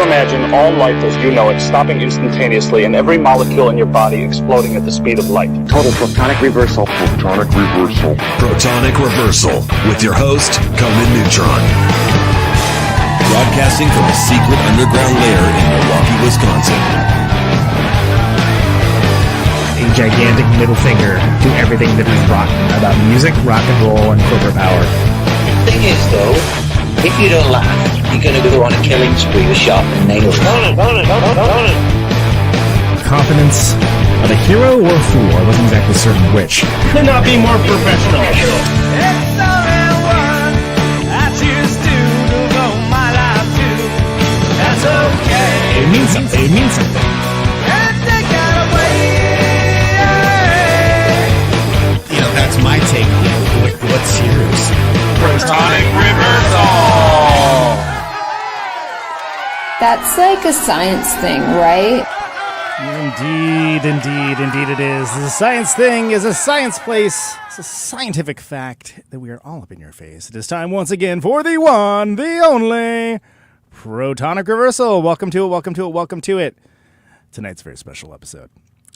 imagine all life as you know it stopping instantaneously and every molecule in your body exploding at the speed of light. Total protonic reversal. Protonic reversal. Protonic Reversal with your host, Conan Neutron. Broadcasting from a secret underground lair in Milwaukee, Wisconsin. A gigantic middle finger to everything that is rotten about music, rock and roll, and corporate power. The thing is, though, if you don't laugh, you're going to go on a killing spree with sharpened nails. Confidence of a hero or a fool. I wasn't exactly certain which. Could not be more professional. It's only one I choose to devote my life to. That's okay. It means something. It means something. And they got away. You know, that's my take on it. What's yours? Protonic Reversal! That's like a science thing, right? Indeed it is. The science thing is a science place. It's a scientific fact that we are all up in your face. It is time once again for the one, the only Protonic Reversal. Welcome to it. Tonight's a very special episode.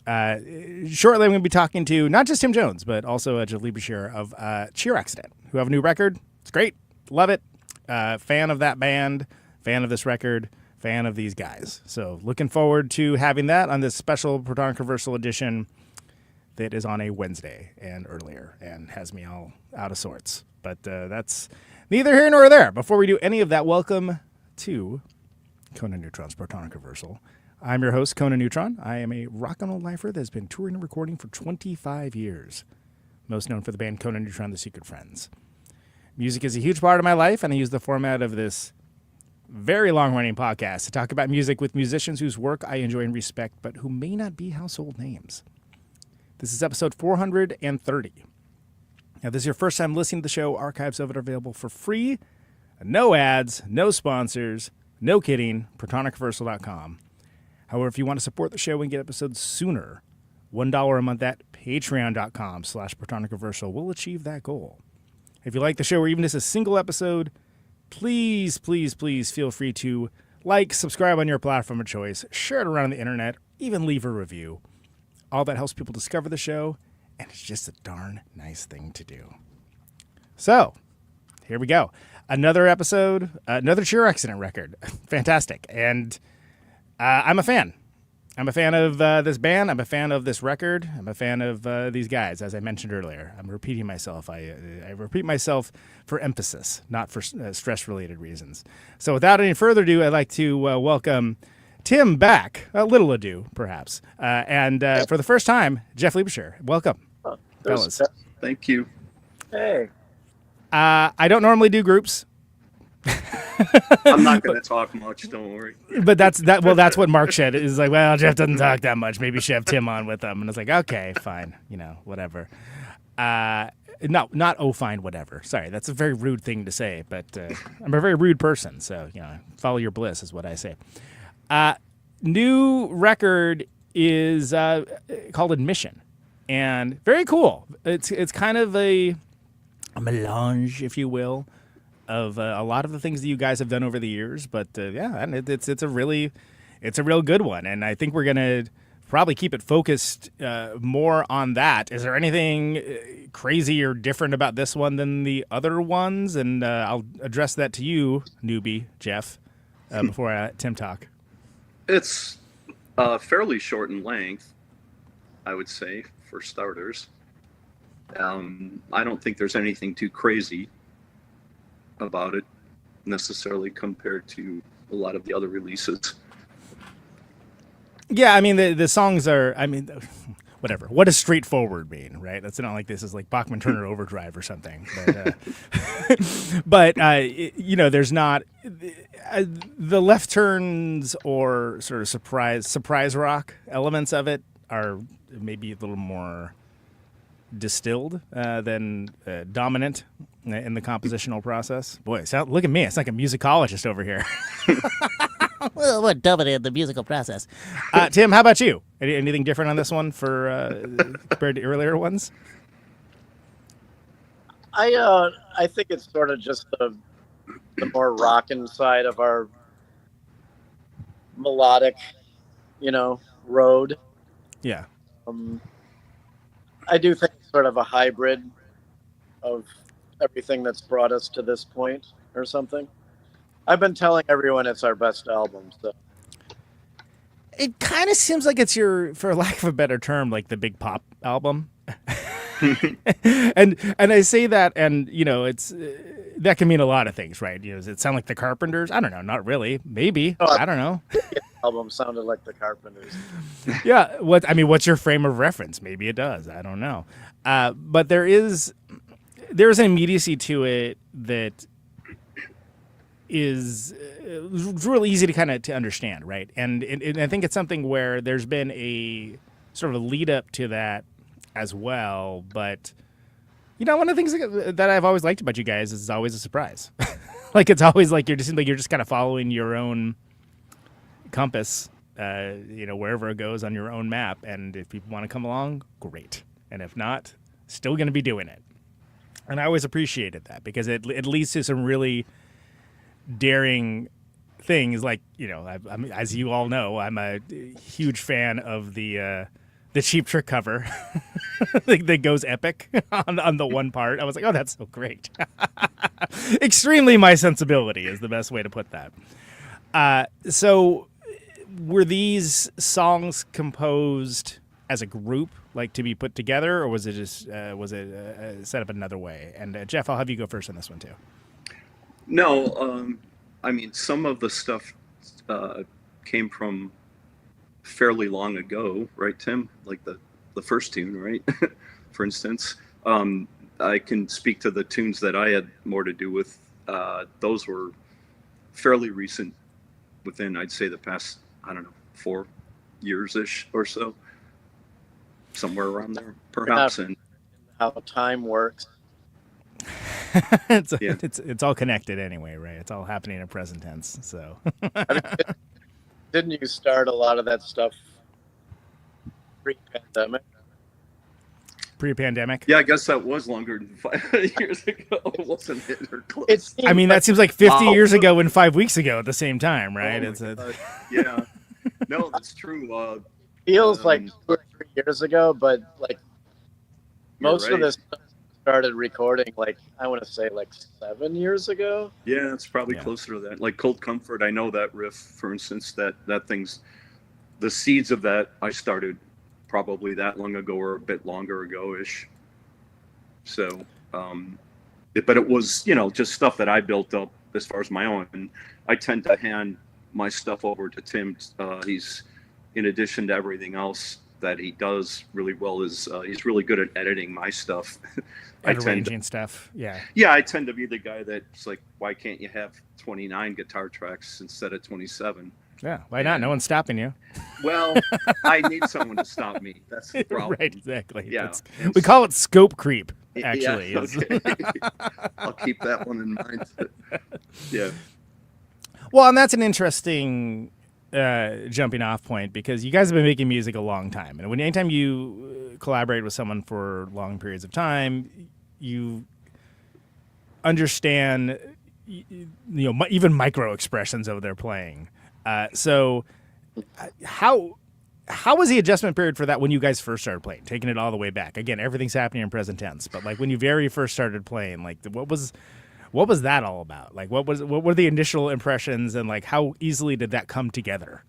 Shortly I'm going to be talking to not just Tim Jones, but also Jeff Libersher of Cheer Accident, who have a new record. It's great. Love it. Fan of that band. Fan of this record. Fan of these guys. So looking forward to having that on this special Protonic Reversal edition that is on a Wednesday and earlier and has me all out of sorts. But that's neither here nor there. Before we do any of that, welcome to Conan Neutron's Protonic Reversal. I'm your host, Conan Neutron. I am a rock and roll lifer that has been touring and recording for 25 years. Most known for the band Conan Neutron, The Secret Friends. Music is a huge part of my life, and I use the format of this very long-running podcast to talk about music with musicians whose work I enjoy and respect, but who may not be household names. This is episode 430. Now, this is your first time listening to the show. Archives of it are available for free. No ads, no sponsors, no kidding, protonicreversal.com. However, if you want to support the show and get episodes sooner, $1 a month at patreon.com/protonicreversal will achieve that goal. If you like the show or even just a single episode, please feel free to like, subscribe on your platform of choice, share it around the internet, even leave a review. All that helps people discover the show, and it's just a darn nice thing to do. So, here we go. Another episode, another Cheer Accident record. Fantastic. And I'm a fan. I'm a fan of this band. I'm a fan of this record. I'm a fan of these guys, as I mentioned earlier. I'm repeating myself. I repeat myself for emphasis, not for stress-related reasons. So without any further ado, I'd like to welcome Tim back. A little ado, perhaps. And for the first time, Jeff Libersher. Welcome, fellas. Thank you. Hey. I don't normally do groups. I'm not going to talk much, don't worry. But that's what Mark said. Is like, well, Jeff doesn't talk that much. Maybe should have Tim on with them. And it's like, okay, fine, whatever. Not fine, whatever. Sorry, that's a very rude thing to say, but I'm a very rude person, so follow your bliss is what I say. New record is called Admission, and very cool. It's kind of a melange, if you will, of a lot of the things that you guys have done over the years, but and it's a real good one, and I think we're gonna probably keep it focused more on that. Is there anything crazy or different about this one than the other ones? And I'll address that to you, newbie Jeff, before I let Tim talk. It's fairly short in length, I would say, for starters. I don't think there's anything too crazy about it necessarily compared to a lot of the other releases. Yeah, I mean the songs are, whatever. What does straightforward mean, right? That's not like this is like Bachman Turner Overdrive or something. But there's not the left turns or sort of surprise rock elements of it are maybe a little more distilled than dominant in the compositional process. Boy, look at me. It's like a musicologist over here. Well, we're dominating the musical process. Tim, how about you? Anything different on this one for compared to earlier ones? I think it's sort of just the more rockin' side of our melodic, road. Yeah. I do think it's sort of a hybrid of everything that's brought us to this point or something. I've been telling everyone it's our best album, so. It kind of seems like it's your, for lack of a better term, like the big pop album. and I say that, and it's that can mean a lot of things, right? Does it sound like the Carpenters? I don't know, not really. Maybe. I don't know. The album sounded like the Carpenters. Yeah. What's your frame of reference? Maybe it does. I don't know. But there's an immediacy to it that is really easy to kind of to understand, right? And I think it's something where there's been a sort of a lead up to that as well. But one of the things that I've always liked about you guys is always a surprise. Like it's always like you're just kind of following your own compass, wherever it goes on your own map. And if people want to come along, great. And if not, still going to be doing it. And I always appreciated that because it leads to some really daring things. Like, I'm, as you all know, I'm a huge fan of the Cheap Trick cover that goes epic on the one part. I was like, oh, that's so great. Extremely my sensibility is the best way to put that. So were these songs composed as a group, like to be put together, or was it just set up another way? And Jeff, I'll have you go first on this one too. No, some of the stuff came from fairly long ago, right, Tim? Like the first tune, right? For instance, I can speak to the tunes that I had more to do with. Those were fairly recent, within, I'd say, the past, 4 years-ish or so. Somewhere around there, perhaps. And how time works. It's all connected anyway, right? It's all happening in present tense. So, didn't you start a lot of that stuff pre-pandemic? Pre-pandemic? Yeah, I guess that was longer than 5 years ago, wasn't it? Or close. That seems like 50 years ago and 5 weeks ago at the same time, right? Yeah. No, that's true. Feels like 2 or 3 years ago, but like most of this stuff started recording I want to say 7 years ago. Yeah, it's probably closer to that. Like Cold Comfort, I know that riff, for instance, that thing's the seeds of that I started probably that long ago or a bit longer ago-ish. So, but it was, just stuff that I built up as far as my own. And I tend to hand my stuff over to Tim. He's, in addition to everything else that he does really well, is he's really good at editing my stuff. Arranging stuff. Yeah. Yeah, I tend to be the guy that's like, why can't you have 29 guitar tracks instead of 27? Yeah, why not? No one's stopping you. Well, I need someone to stop me. That's the problem. Right, exactly. Yeah. We call it scope creep, actually. Yeah, okay. I'll keep that one in mind. Yeah. Well, and that's an interesting jumping off point because you guys have been making music a long time. And anytime you collaborate with someone for long periods of time, you understand, even micro expressions of their playing. So how was the adjustment period for that when you guys first started playing, taking it all the way back? Again, everything's happening in present tense, but when you very first started playing, what was that all about? What were the initial impressions, and how easily did that come together?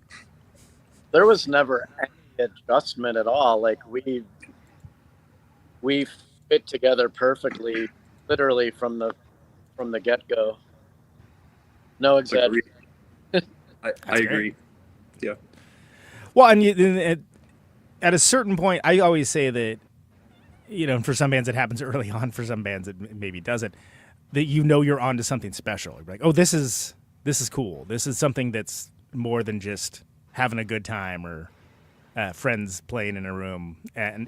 There was never any adjustment at all. We fit together perfectly, literally from the get-go. No exaggeration. I agree. Yeah. Well, and at a certain point, I always say that, for some bands it happens early on, for some bands it maybe doesn't, that you're onto something special. You're like, oh, this is cool. This is something that's more than just having a good time or friends playing in a room. And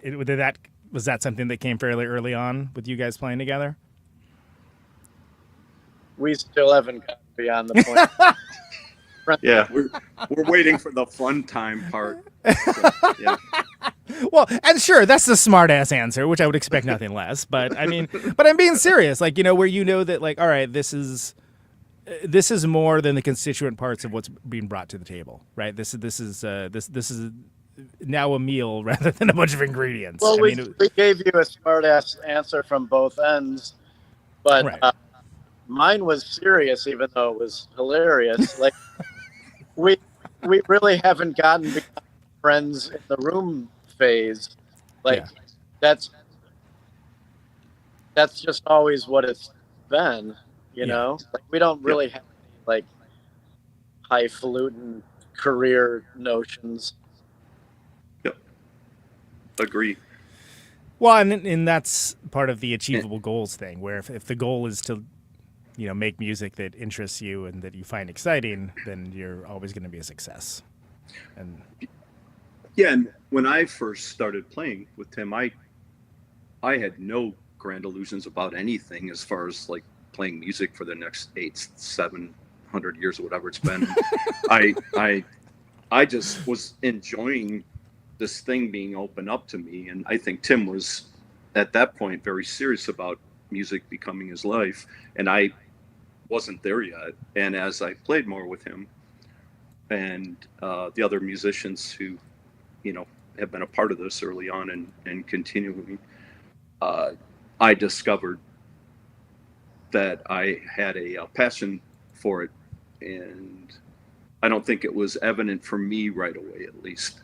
was that something that came fairly early on with you guys playing together? We still haven't gotten beyond the point. Yeah, we're waiting for the fun time part. So, yeah. Well, and sure, that's the smart ass answer, which I would expect nothing less. But I'm being serious. Where that all right, this is this is more than the constituent parts of what's being brought to the table, right? This is now a meal rather than a bunch of ingredients. Well, we gave you a smart-ass answer from both ends, but Right. Mine was serious, even though it was hilarious. Like we really haven't gotten beyond friends in the room phase. Like that's just always what it's been, you know. Like we don't really have any, like highfalutin career notions. Yep. Agree. Well, and that's part of the achievable goals thing, where if the goal is to, make music that interests you and that you find exciting, then you're always going to be a success. And yeah, and when I first started playing with Tim, I had no grand illusions about anything as far as like playing music for the next 700 years or whatever it's been. I just was enjoying this thing being opened up to me, and I think Tim was at that point very serious about music becoming his life, and I wasn't there yet. And as I played more with him and the other musicians who have been a part of this early on and continuing, I discovered that I had a passion for it, and I don't think it was evident for me right away, at least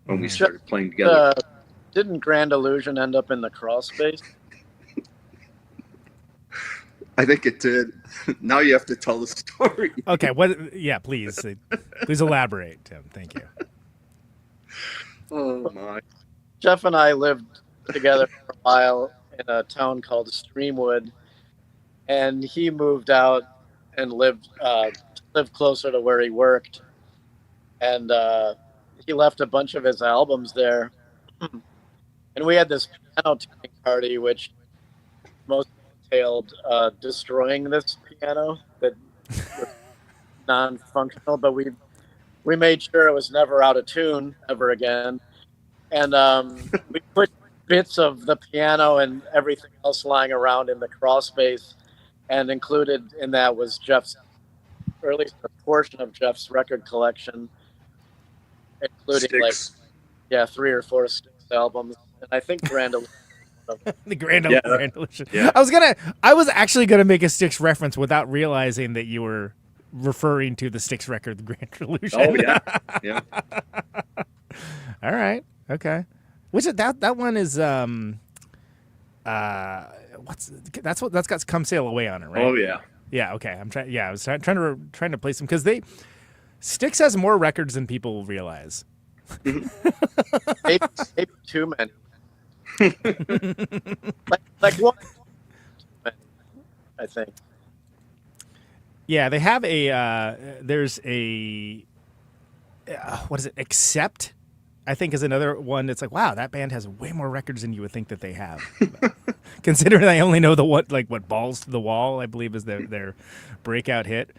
when we started playing together. Didn't Grand Illusion end up in the crawl space? I think it did. Now you have to tell the story. Okay, yeah, please elaborate, Tim. Thank you. Oh my. Jeff and I lived together for a while in a town called Streamwood, and he moved out and lived closer to where he worked, and he left a bunch of his albums there. And we had this piano tuning party, which mostly entailed destroying this piano that was non-functional, but we made sure it was never out of tune ever again. And we put bits of the piano and everything else lying around in the crawl space, and included in that was Jeff's, or at least a portion of Jeff's record collection, including Styx. 3 or 4 Styx albums, and I think Grand Illusion. The Grand Illusion. Yeah. I was actually gonna make a Styx reference without realizing that you were referring to the Styx record, the Grand Illusion. Oh yeah. All right. Okay. Which that one is that's got Come Sail Away on it, right? Oh yeah. Yeah. Okay. I'm trying. Yeah, I was trying to place them because Styx has more records than people realize. maybe too many. like one, I think. Yeah, they have there's a what is it? Accept, I think, is another one that's like, wow, that band has way more records than you would think that they have. Considering I only know what Balls to the Wall, I believe, is their breakout hit.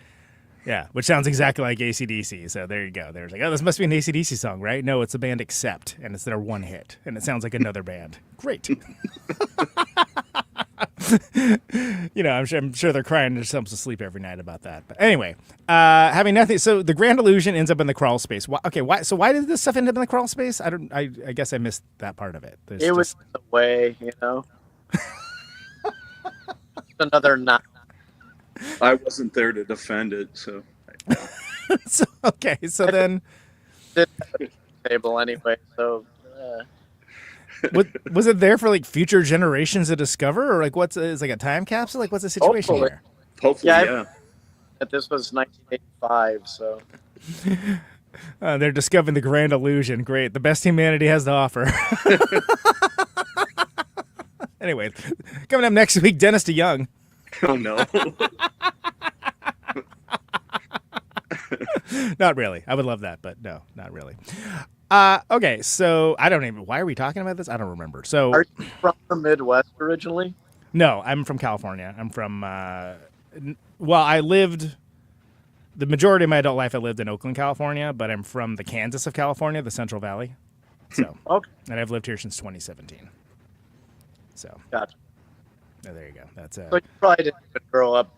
Yeah, which sounds exactly like AC/DC. So there you go. There's like, oh, this must be an AC/DC song, right? No, it's the band Accept, and it's their one hit, and it sounds like another band. Great. I'm sure they're crying themselves to sleep every night about that. But anyway, having nothing. So the Grand Illusion ends up in the crawl space. Why did this stuff end up in the crawl space? I guess I missed that part of it. It was the way, Another knot. I wasn't there to defend it, so. So then. Table anyway, so. Was it there for like future generations to discover, or like is like a time capsule? Like what's the situation here? Hopefully, yeah. This was 1985, so. They're discovering the Grand Illusion. Great, the best humanity has to offer. Anyway, coming up next week, Dennis DeYoung. Oh no. Not really. I would love that, but no, not really. Okay, so why are we talking about this? I don't remember. So, are you from the Midwest originally? No, I'm from California. I'm from, I lived, the majority of my adult life I lived in Oakland, California, but I'm from the Kansas of California, the Central Valley. So, okay. And I've lived here since 2017. So, gotcha. Oh, there you go. That's So you probably didn't even grow up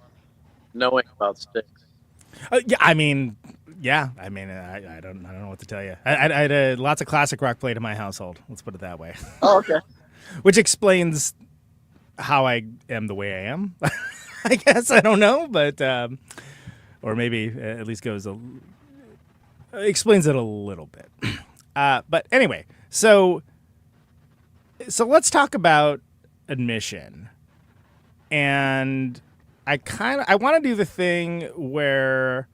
knowing about Styx. Yeah, I mean, I don't know what to tell you. I had lots of classic rock played in my household. Let's put it that way. Oh, okay. Which explains how I am the way I am. I guess I don't know, but or maybe at least explains it a little bit. But anyway, so let's talk about Admission. And I want to do the thing where,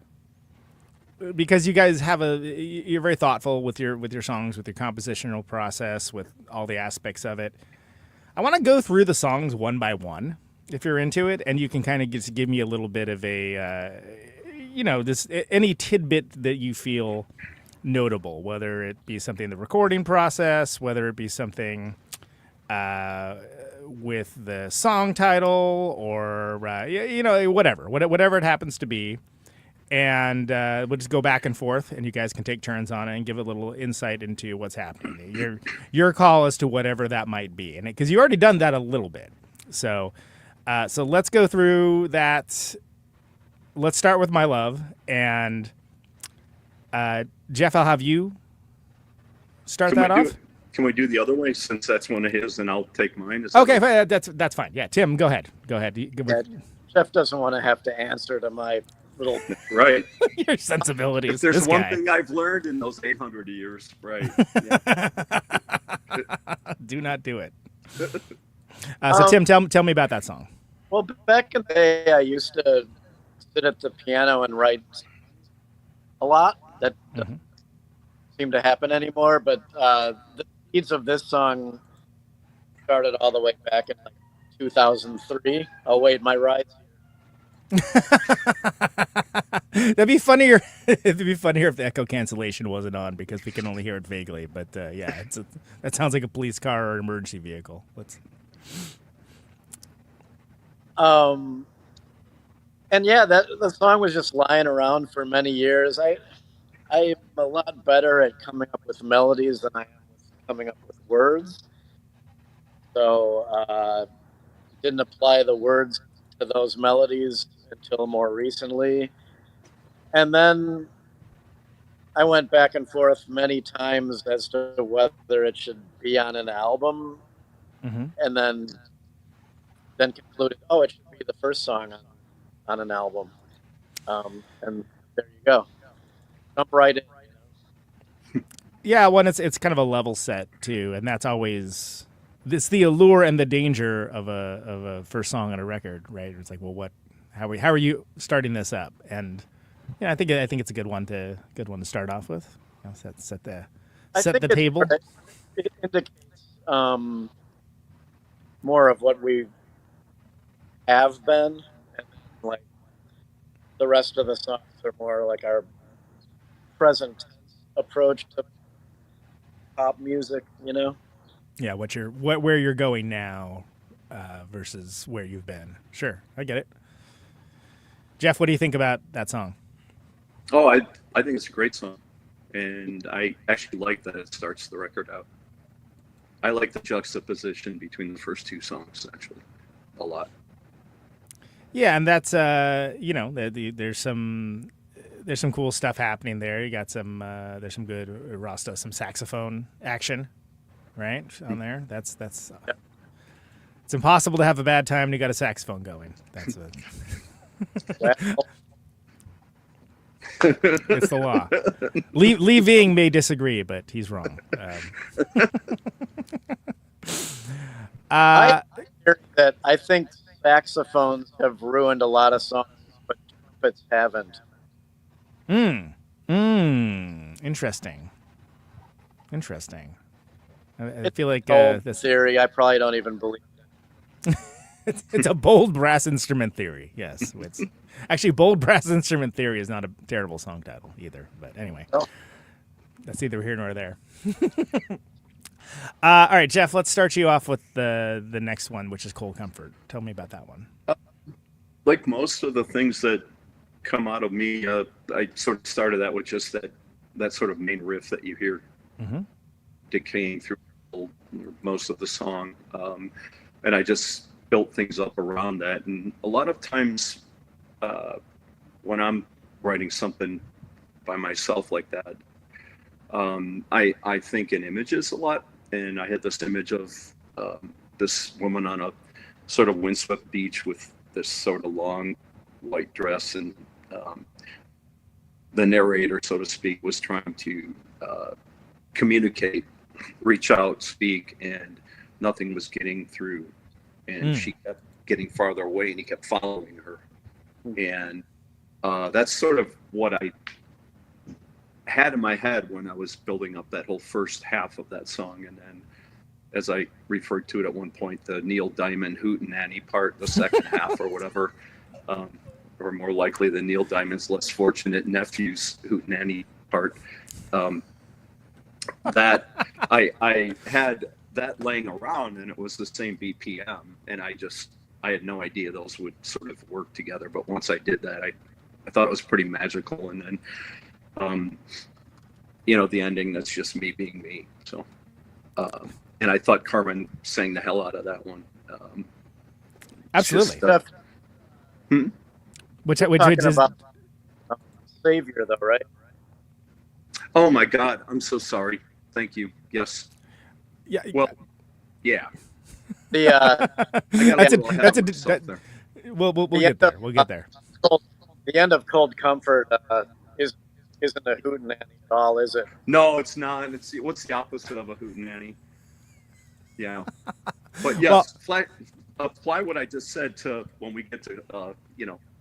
because you guys you're very thoughtful with your songs, with your compositional process, with all the aspects of it. I want to go through the songs one by one, if you're into it, and you can kind of just give me a little bit of a, any tidbit that you feel notable, whether it be something in the recording process, whether it be something with the song title, or whatever it happens to be. And we'll just go back and forth, and you guys can take turns on it and give a little insight into what's happening. Your call as to whatever that might be, and because you already done that a little bit. So let's go through that. Let's start with My Love, and Jeff, I'll have you start that off. Can we do the other way, since that's one of his, and I'll take mine? Okay, that's fine. Yeah, Tim, go ahead. Yeah, Jeff doesn't want to have to answer to my little right. Your sensibilities. If there's one thing I've learned in those 800 years, right? Yeah. Do not do it. So Tim, tell me about that song. Well, back in the day, I used to sit at the piano and write a lot. That doesn't seem to happen anymore. But the seeds of this song started all the way back in 2003. Oh wait, my ride's here. That'd be funnier. It'd be funnier if the echo cancellation wasn't on, because we can only hear it vaguely. But yeah, that sounds like a police car or an emergency vehicle. And yeah, the song was just lying around for many years. I'm a lot better at coming up with melodies than I am with coming up with words. So didn't apply the words to those melodies until more recently. And then I went back and forth many times as to whether it should be on an album, and then concluded, it should be the first song on an album. And there you go. Jump right in. Yeah, it's kind of a level set too, and that's always the allure and the danger of a first song on a record, right? It's like, well, how are you starting this up? And yeah, I think it's a good one to start off with. Set the table. It indicates more of what we have been, and like the rest of the songs are more like our present approach to pop music, Yeah, where you're going now versus where you've been. Sure, I get it. Jeff, what do you think about that song? Oh, I think it's a great song, and I actually like that it starts the record out. I like the juxtaposition between the first two songs, actually, a lot. Yeah, and that's there's some cool stuff happening there. You got there's some good Rasta, some saxophone action, right, on there. That's It's impossible to have a bad time when you got a saxophone going. That's it's the law. Lee Ving may disagree, but he's wrong. I think saxophones have ruined a lot of songs, but trumpets haven't. Interesting. I feel like this theory. I probably don't even believe it. It's a bold brass instrument theory. Yes, actually, bold brass instrument theory is not a terrible song title either. But anyway, that's neither here nor there. All right, Jeff, let's start you off with the next one, which is Cold Comfort. Tell me about that one. Like most of the things that come out of me, I sort of started that with just that sort of main riff that you hear decaying through most of the song. And I just built things up around that. And a lot of times when I'm writing something by myself like that, I think in images a lot, and I had this image of this woman on a sort of windswept beach with this sort of long white dress, and the narrator, so to speak, was trying to communicate, reach out, speak, and nothing was getting through, and she kept getting farther away, and he kept following her, and that's sort of what I had in my head when I was building up that whole first half of that song. And then, as I referred to it at one point, the Neil Diamond hootenanny part, the second half or whatever, or more likely the Neil Diamond's less fortunate nephew's hootenanny part, that I had that laying around, and it was the same BPM, and I had no idea those would sort of work together. But once I did that, I thought it was pretty magical. And then the ending, that's just me being me. So, and I thought Carmen sang the hell out of that one. Absolutely. Which Talking is about Savior, though, right? Oh my God, I'm so sorry. Thank you. Yes. Yeah. Well, yeah. We'll get there. We'll get there. The end of Cold Comfort isn't a hootenanny at all, is it? No, it's not. What's the opposite of a hootenanny? Yeah. But yes, apply what I just said to when we get to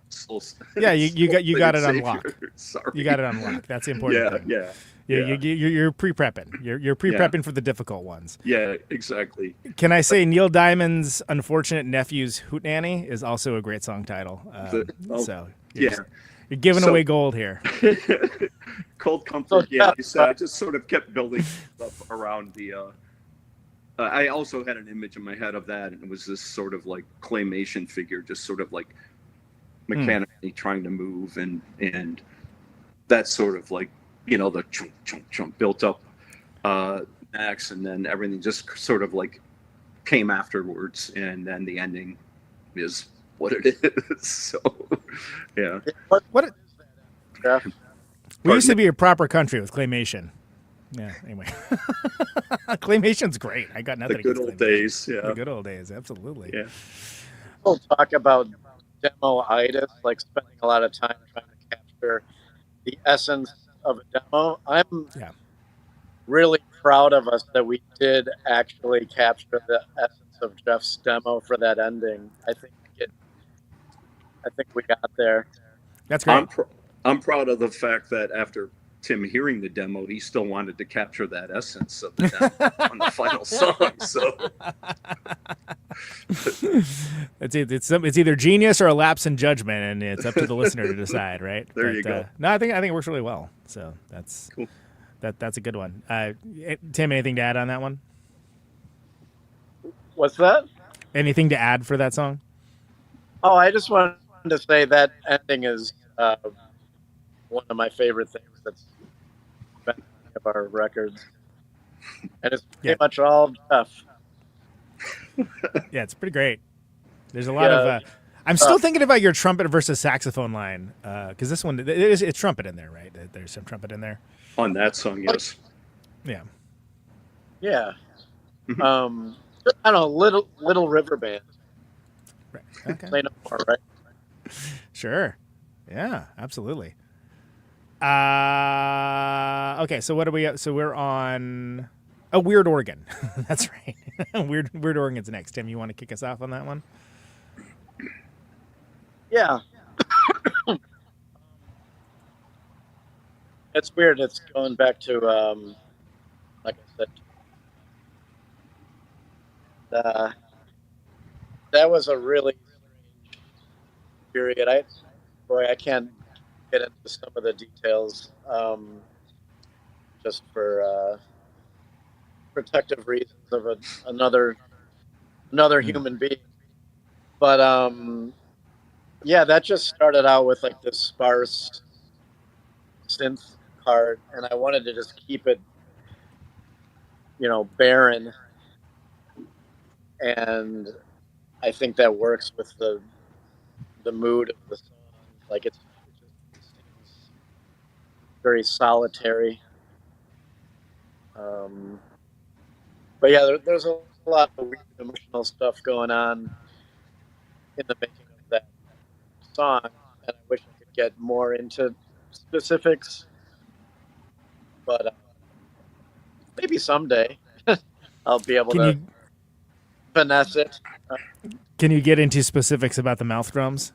soul. Yeah, you got it Savior. unlocked. Sorry. You got it unlocked. That's the important thing. Yeah. You're pre-prepping. You're pre-prepping for the difficult ones. Yeah, exactly. Can I say Neil Diamond's Unfortunate Nephew's Hootenanny is also a great song title. So you're giving away gold here. Cold Comfort, yeah. So I just sort of kept building up around the. I also had an image in my head of that, and it was this sort of like claymation figure, just sort of like mechanically trying to move, and that sort of like the chunk chunk chunk built up next, and then everything just sort of like came afterwards, and then the ending is what it is. So yeah. We used to be a proper country with claymation. Yeah, anyway. Claymation's great. I got nothing against old days. Yeah. The good old days, absolutely. Yeah. People talk about demo-itis, like spending a lot of time trying to capture the essence of a demo. I'm really proud of us that we did actually capture the essence of Jeff's demo for that ending. I think we got there. That's great. I'm proud of the fact that after Tim hearing the demo, he still wanted to capture that essence of the demo on the final song. So it's either genius or a lapse in judgment, and it's up to the listener to decide, right? There you go. No, I think it works really well. So that's cool. That's a good one. Tim, anything to add on that one? What's that? Anything to add for that song? Oh, I just wanted to say that ending is one of my favorite things that's been on any of our records. And it's pretty much all Jeff. Yeah, it's pretty great. There's a lot of... I'm still thinking about your trumpet versus saxophone line, because this one, it's trumpet in there, right? There's some trumpet in there. On that song, yes. Yeah. Yeah. I don't know, Little River Band. Right. Okay. Say no more, right? Sure. Yeah, absolutely. Okay, so what are we? So we're on a Weird Organ. That's right. Weird Organ's next. Tim, you want to kick us off on that one? Yeah. It's weird. It's going back to, like I said, that was a really strange period. I can't get into some of the details, just for protective reasons of another human being. But yeah, that just started out with like this sparse synth part, and I wanted to just keep it, barren. And I think that works with the mood of the song. Like it seems very solitary. But yeah, there's a lot of weird emotional stuff going on in the making of that song, and I wish I could get more into specifics, but maybe someday I'll be able Can to you finesse it. can you get into specifics about the mouth drums?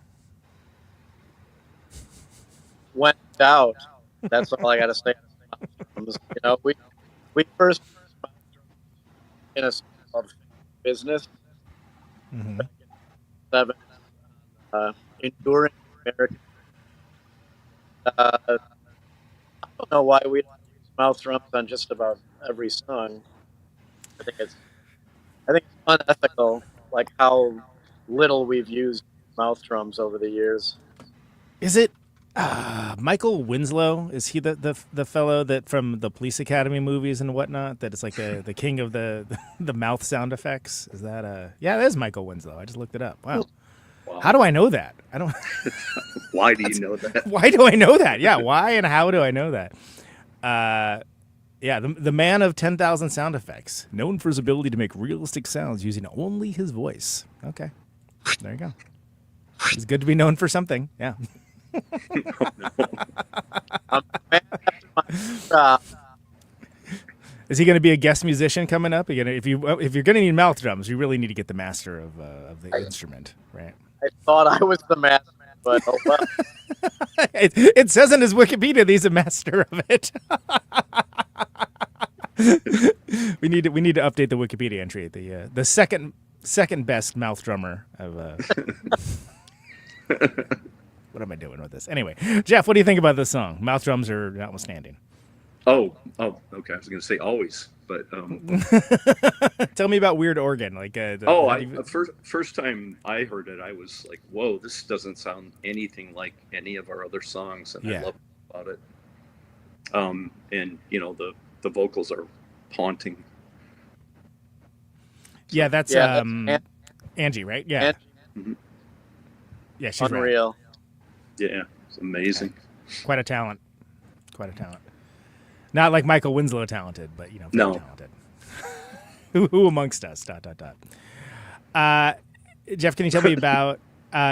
When in doubt, that's all I got to say. We first in a song called Business Mm-hmm. 7, enduring American. I don't know why we don't use mouth drums on just about every song. I think it's unethical, like how little we've used mouth drums over the years. Is it Michael Winslow? Is he the fellow that from the Police Academy movies and whatnot? That is like the king of the mouth sound effects. Is that yeah? That is Michael Winslow. I just looked it up. Wow. How do I know that? I don't. Why do you know that? Why do I know that? Yeah. Why and how do I know that? Yeah, the man of 10,000 sound effects, known for his ability to make realistic sounds using only his voice. Okay, there you go. It's good to be known for something. Yeah. Is he going to be a guest musician coming up? If you're going to need mouth drums, you really need to get the master of the instrument, right? I thought I was the master, but oh well. It says in his Wikipedia that he's a master of it. we need to update the Wikipedia entry. The second best mouth drummer of. What am I doing with this? Anyway, Jeff, what do you think about this song? Mouth drums are notwithstanding. Oh, okay. I was going to say always, but tell me about weird organ. Like first time I heard it, I was like, "Whoa, this doesn't sound anything like any of our other songs," and I love about it. And the vocals are haunting. Yeah, that's Angie, right? Yeah, Mm-hmm. Yeah, she's unreal. Right. Yeah, it's amazing. Quite a talent. Not like Michael Winslow talented, but very talented. who amongst us? ... Jeff, can you tell me about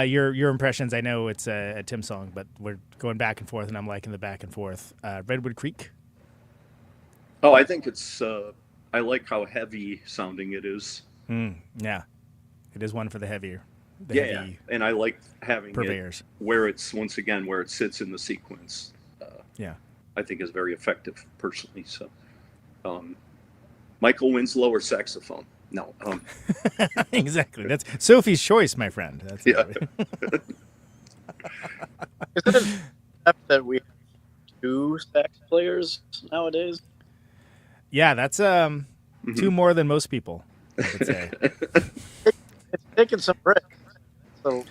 your impressions? I know it's a Tim song, but we're going back and forth, and I'm liking the back and forth. Redwood Creek. Oh, I think it's. I like how heavy sounding it is. Yeah, it is one for the heavier. Heavy and I like having purveyors. It where it sits in the sequence. I think is very effective personally. So, Michael Winslow or saxophone? No. Exactly. That's Sophie's choice, my friend. That's Isn't it that we have 2 sax players nowadays? Yeah, that's 2 more than most people, I would say. It's taking some risks. So,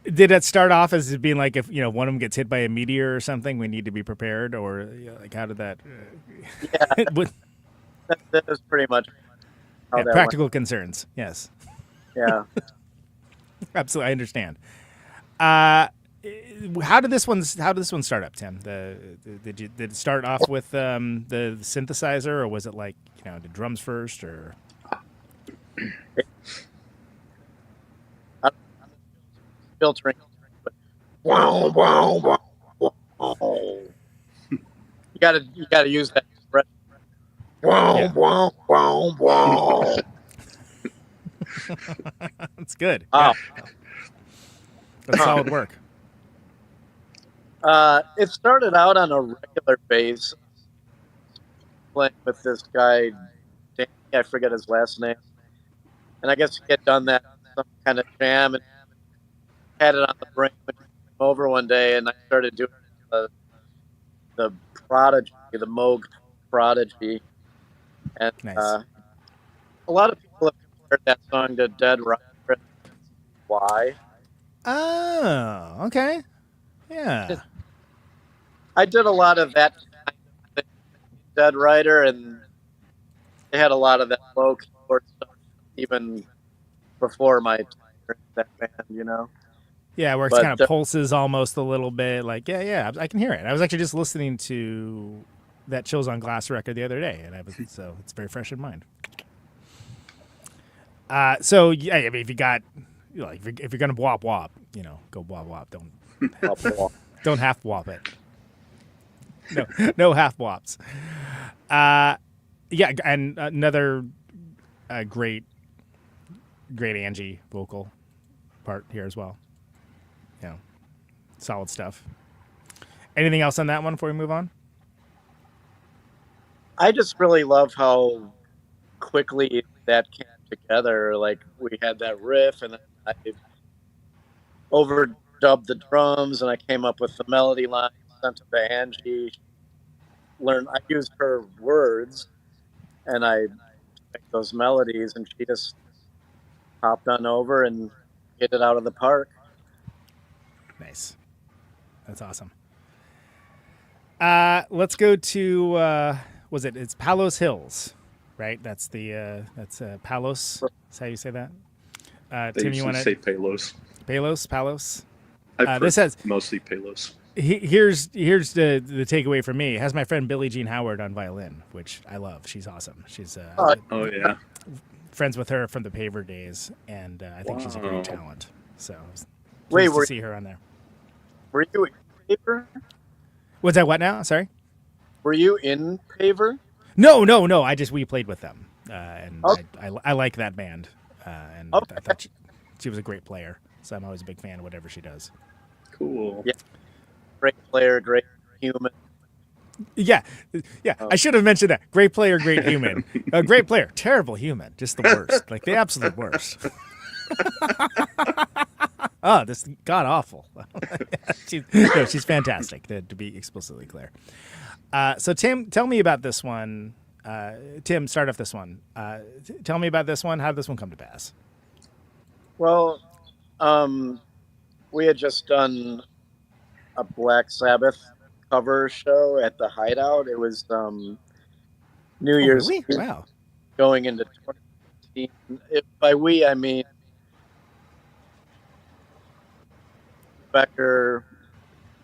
did it start off as being like if one of them gets hit by a meteor or something, we need to be prepared, or like how did that? Yeah, that is pretty much how that practical went. Concerns. Yes. Yeah. Absolutely, I understand. How did this one start up, Tim? Did it start off with the synthesizer, or was it like the drums first, or? Filtering. Wow, wow, wow, wow. You gotta use that expression. Wow, wow, wow, wow. That's good. Wow. Yeah. That's solid work. It started out on a regular bass, playing with this guy, Danny, I forget his last name, and I guess he had done that some kind of jam and had it on the brain when he came over one day, and I started doing the Prodigy, the Moog Prodigy, and Nice. A lot of people have compared that song to Dead Rider. Why? Oh, okay. Yeah. I did a lot of that kind of thing, Dead Rider, and they had a lot of that low keyboard stuff even before my time in that band, Yeah, where it But kind of pulses almost a little bit. Like, yeah, I can hear it. I was actually just listening to that Chills on Glass record the other day, and so it's very fresh in mind. So yeah, I mean, if you got, if you're gonna wop wop, go wop wop. Don't half wop it. No half wops. Yeah, and another great Angie vocal part here as well. Solid stuff. Anything else on that one before we move on? I just really love how quickly that came together. Like, we had that riff, and then I overdubbed the drums, and I came up with the melody line, sent it to Angie. I used her words, and I make those melodies, and she just hopped on over and hit it out of the park. Nice. That's awesome. Let's go to it's Palos Hills, right? That's Palos. That's how you say that. They Tim, you want to say Palos? Palos. This has mostly Palos. Here's the takeaway for me. It has my friend Billie Jean Howard on violin, which I love. She's awesome. She's friends with her from the Paver days, and I think she's a great talent. So pleased to see her on there. Were you in Paver? Was that what now? Sorry? Were you in Paver? No. We played with them, and I like that band, and I thought she was a great player. So I'm always a big fan of whatever she does. Cool. Yeah. Great player, great human. Yeah. I should have mentioned that. Great player, great human. Great player, terrible human. Just the worst. Like the absolute worst. Oh, this is god awful. She's fantastic, to be explicitly clear. So Tim, tell me about this one. Tim, start off this one. Tell me about this one. How did this one come to pass? Well, we had just done a Black Sabbath cover show at the Hideout. It was New Year's Eve. Wow. Going into 2015. By we, I mean Becker,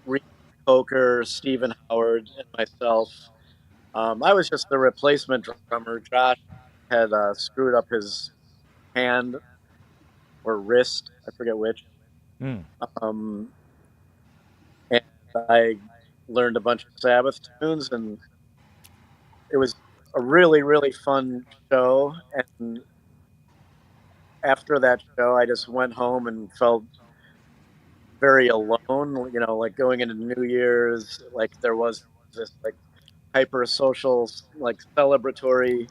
Reed Coker, Stephen Howard, and myself. I was just the replacement drummer. Josh had screwed up his hand or wrist, I forget which. And I learned a bunch of Sabbath tunes, and it was a really, really fun show. And after that show, I just went home and felt very alone, like going into New Year's, like there was this like hyper social, like celebratory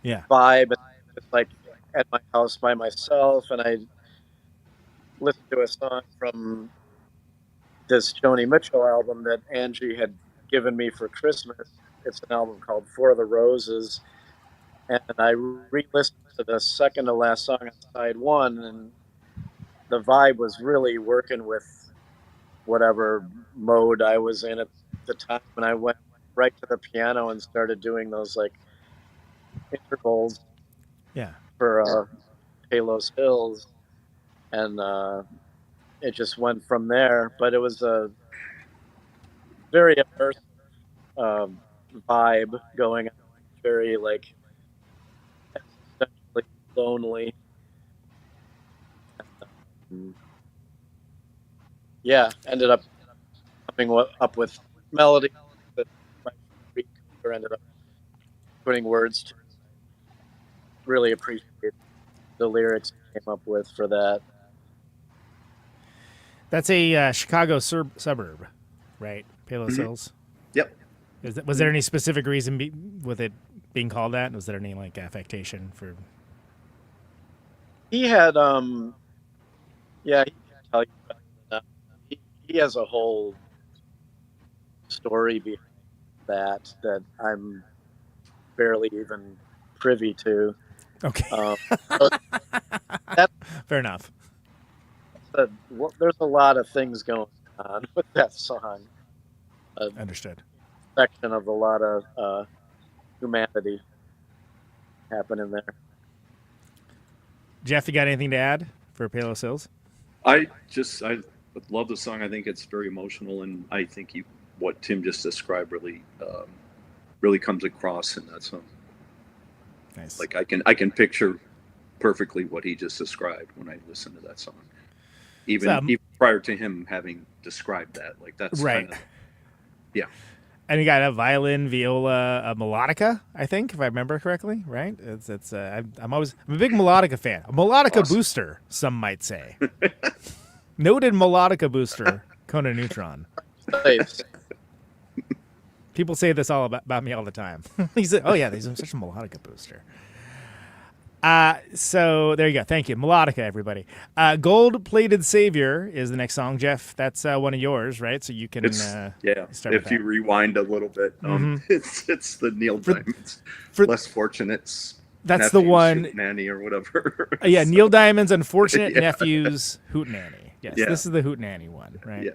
vibe, just like at my house by myself. And I listened to a song from this Joni Mitchell album that Angie had given me for Christmas. It's an album called For the Roses. And I re-listened to the second to last song on side one, and the vibe was really working with whatever mode I was in at the time. And I went right to the piano and started doing those like intervals for Palos Hills. And it just went from there. But it was a very immersive vibe going on, very like essentially lonely. Ended up coming up with melody that my reader ended up putting words to. Really appreciate the lyrics he came up with for that. That's a Chicago suburb, right? Palos Hills. Yep. Was there any specific reason with it being called that? Was there any like affectation for? He had, he can tell you about that. He has a whole story behind that I'm barely even privy to. Okay. Fair enough. There's a lot of things going on with that song. Understood. Section of a lot of humanity happening there. Jeff, you got anything to add for Palos Hills? I love the song. I think it's very emotional, and I think what Tim just described really comes across in that song. Nice. Like I can picture perfectly what he just described when I listen to that song. Even prior to him having described that, like that's right. Kind of, yeah. And you got a violin, viola, a melodica, I think, if I remember correctly, right? I'm a big melodica fan. A melodica booster, some might say. Noted melodica booster, Conan Neutron. Nice. People say this all about me all the time. He said, "Oh yeah, he's such a melodica booster." So there you go. Thank you, melodica, everybody. Gold-plated savior is the next song, Jeff. That's one of yours, right? So you can start if you rewind a little bit, it's the Neil Diamond's less fortunate. That's the one, Hootenanny or whatever. Yeah, Neil Diamond's unfortunate nephew's Hootenanny. Yes, Yeah. This is the Hootenanny one, right? Yeah,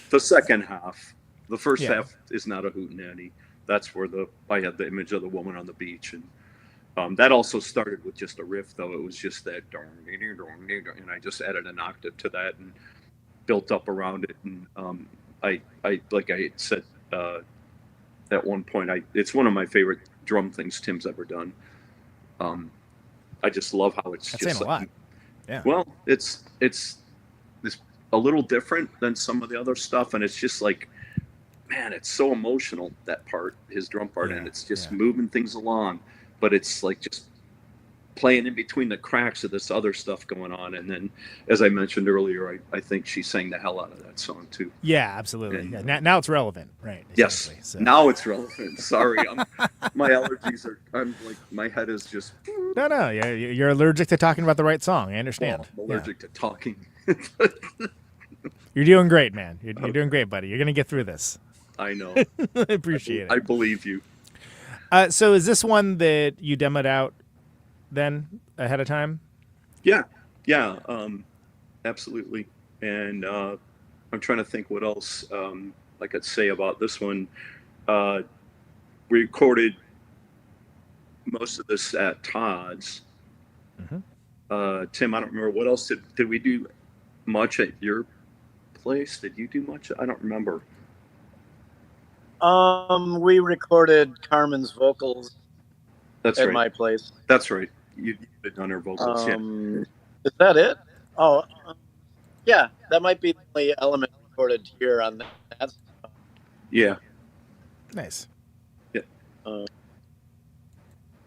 the second half. The first half is not a Hootenanny. That's where I had the image of the woman on the beach, and that also started with just a riff, though. It was just that, and I just added an octave to that and built up around it. And I like I had said at one point, it's one of my favorite drum things Tim's ever done. I just love how it's That's just saying a lot. Yeah. Well, it's a little different than some of the other stuff, and it's just like, man, it's so emotional, that part, his drum part, and it's just moving things along, but it's like just playing in between the cracks of this other stuff going on. And then, as I mentioned earlier, I think she sang the hell out of that song too. Yeah, absolutely. And, now it's relevant, right? Yes. So. Now it's relevant. Sorry, my allergies are. I'm like, my head is just. No. You're allergic to talking about the right song. I understand. Well, I'm allergic to talking. You're doing great, man. You're doing great, buddy. You're gonna get through this. I know. I appreciate it. I believe you. So is this one that you demoed out then ahead of time? Yeah, absolutely. And I'm trying to think what else I could say about this one. We recorded most of this at Todd's. Mm-hmm. Tim, I don't remember what else did we do much at your place? Did you do much? I don't remember. We recorded Carmen's vocals That's at right. my place. That's right. You did on her vocals. Is that it? Oh, yeah. That might be the only element recorded here on that. Yeah. Nice. Yeah.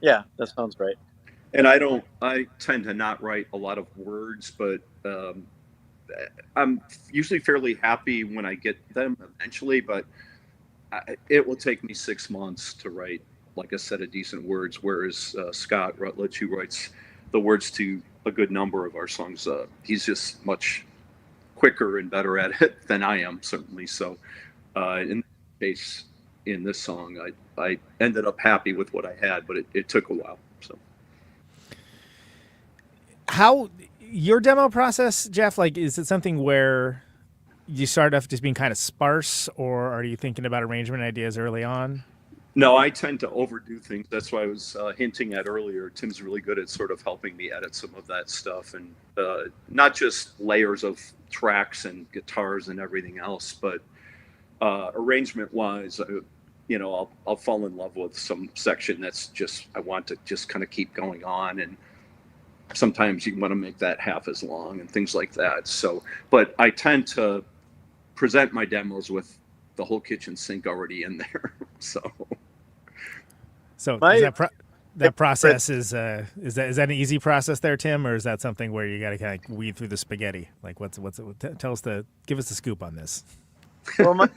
Yeah, that sounds right. And I tend to not write a lot of words, but I'm usually fairly happy when I get them eventually, but it will take me 6 months to write, like a set of decent words, whereas Scott Rutledge, who writes the words to a good number of our songs, he's just much quicker and better at it than I am, certainly. So in this case, in this song, I ended up happy with what I had, but it took a while. So how your demo process, Jeff, like, is it something where you start off just being kind of sparse, or are you thinking about arrangement ideas early on? No, I tend to overdo things. That's why I was hinting at earlier. Tim's really good at sort of helping me edit some of that stuff, and not just layers of tracks and guitars and everything else, but arrangement-wise, I'll fall in love with some section that's just, I want to just kind of keep going on, and sometimes you want to make that half as long and things like that. So, but I tend to present my demos with the whole kitchen sink already in there. So that process is that an easy process there, Tim, or is that something where you got to kind of weed through the spaghetti? Like, give us the scoop on this. Well, my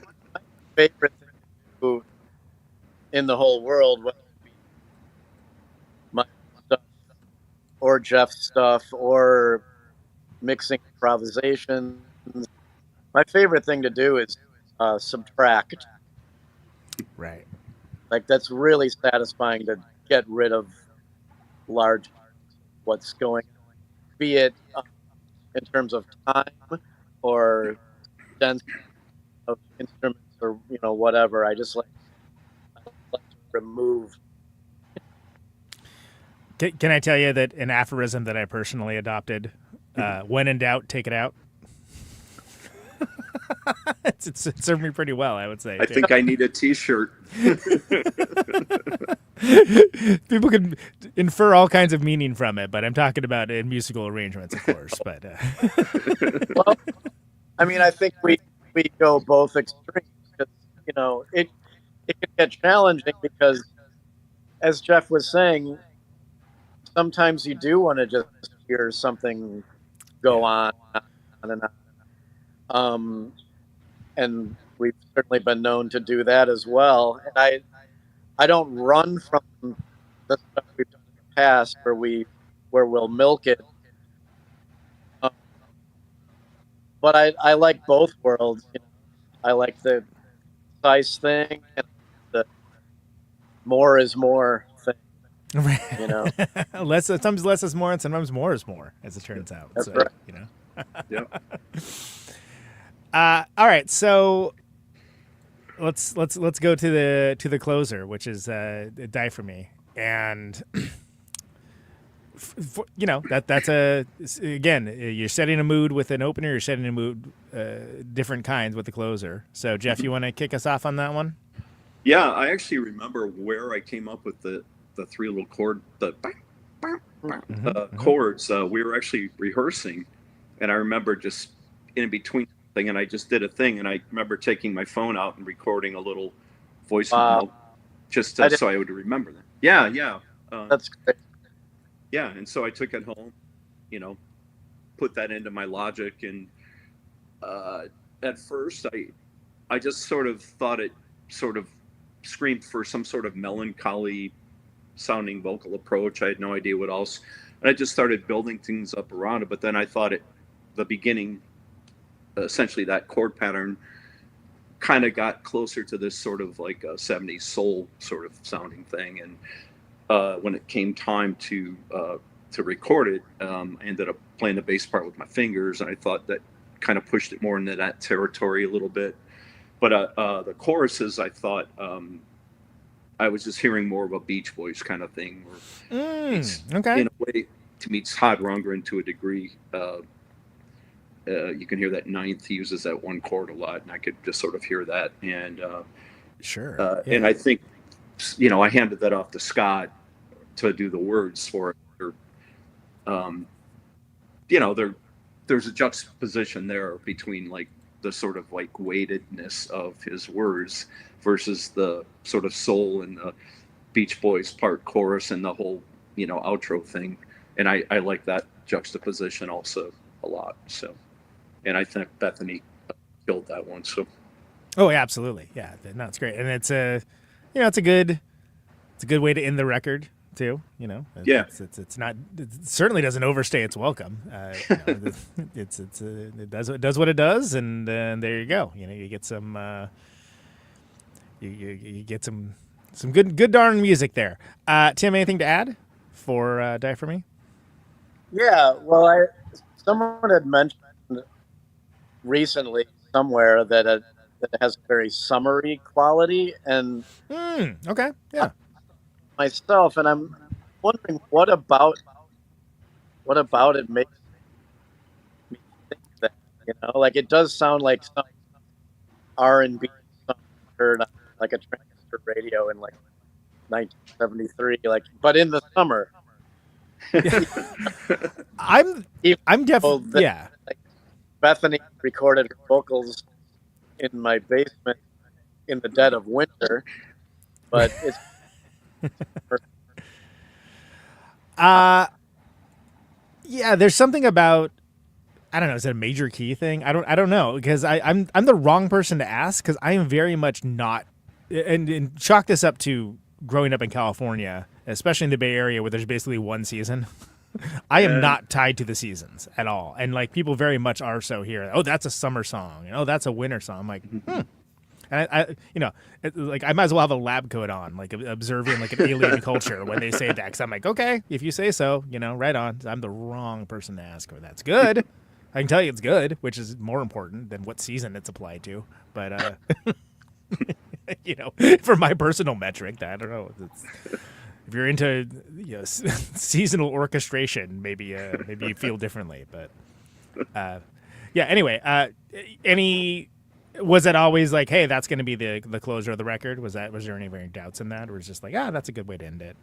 favorite thing in the whole world, whether it be my stuff or Jeff's stuff or mixing improvisations, my favorite thing to do is subtract. Right. Like, that's really satisfying to get rid of large what's going on, be it in terms of time or density of instruments or whatever. I just like to remove. Can I tell you that an aphorism that I personally adopted, when in doubt, take it out? It served me pretty well, I would say. I think I need a T-shirt. People can infer all kinds of meaning from it, but I'm talking about in musical arrangements, of course. But Well, I mean, I think we go both extremes. 'Cause, it can get challenging because, as Jeff was saying, sometimes you do want to just hear something go on and on. And we've certainly been known to do that as well. And I don't run from the stuff we've done in the past where we'll milk it. But I like both worlds. I like the size thing and the more is more thing. Sometimes less is more, and sometimes more is more, as it turns out. That's right. Yep. All right, so let's go to the closer, which is Die For Me, and that's again, you're setting a mood with an opener, you're setting a mood different kinds with the closer. So Jeff, you want to kick us off on that one? Yeah, I actually remember where I came up with the three little chords. We were actually rehearsing, and I remember just in between thing, and I just did a thing, and I remember taking my phone out and recording a little voice note just so I would remember that. Yeah. That's great. Yeah, and so I took it home, put that into my Logic, and at first I just sort of thought it sort of screamed for some sort of melancholy sounding vocal approach. I had no idea what else, and I just started building things up around it. But then I thought the beginning, essentially that chord pattern, kind of got closer to this sort of like a 70s soul sort of sounding thing. And when it came time to record it, I ended up playing the bass part with my fingers, and I thought that kind of pushed it more into that territory a little bit. But the choruses, I thought I was just hearing more of a Beach Boys kind of thing. Okay. In a way, to me, it's Todd Rundgren to a degree. You can hear that ninth. He uses that one chord a lot, and I could just sort of hear that. And sure. And I think, I handed that off to Scott to do the words for it. There's a juxtaposition there between like the sort of like weightedness of his words versus the sort of soul and the Beach Boys part chorus and the whole, outro thing. And I like that juxtaposition also a lot. So, and I think Bethany killed that one. So. Oh, yeah, absolutely. Yeah. No, it's great. And it's it's a good way to end the record too. It's not, it certainly doesn't overstay its welcome. It does what it does. And there you go. You get some, you get some good darn music there. Tim, anything to add for Die For Me? Yeah, well, someone had mentioned recently somewhere that it has a very summery quality, and okay, yeah. Myself, and I'm wondering what about it makes me think that, like it does sound like some R&B song heard on like a transistor radio in like 1973, but in the summer. I'm definitely yeah. Like Bethany recorded her vocals in my basement in the dead of winter, but it's yeah, there's something about, I don't know, is it a major key thing? I don't know, because I'm the wrong person to ask, because I am very much not, and chalk this up to growing up in California, especially in the Bay Area where there's basically one season. I am not tied to the seasons at all. And like people very much are so here. Oh, that's a summer song. Oh, that's a winter song. I'm like, And I I might as well have a lab coat on, like observing like an alien culture when they say that. Because I'm like, okay, if you say so, right on. I'm the wrong person to ask for that's good. I can tell you it's good, which is more important than what season it's applied to. But for my personal metric, I don't know. If you're into seasonal orchestration, maybe you feel differently. But yeah. Anyway, any Was it always like, hey, that's going to be the closure of the record? Was there any doubts in that, or was it just like, that's a good way to end it?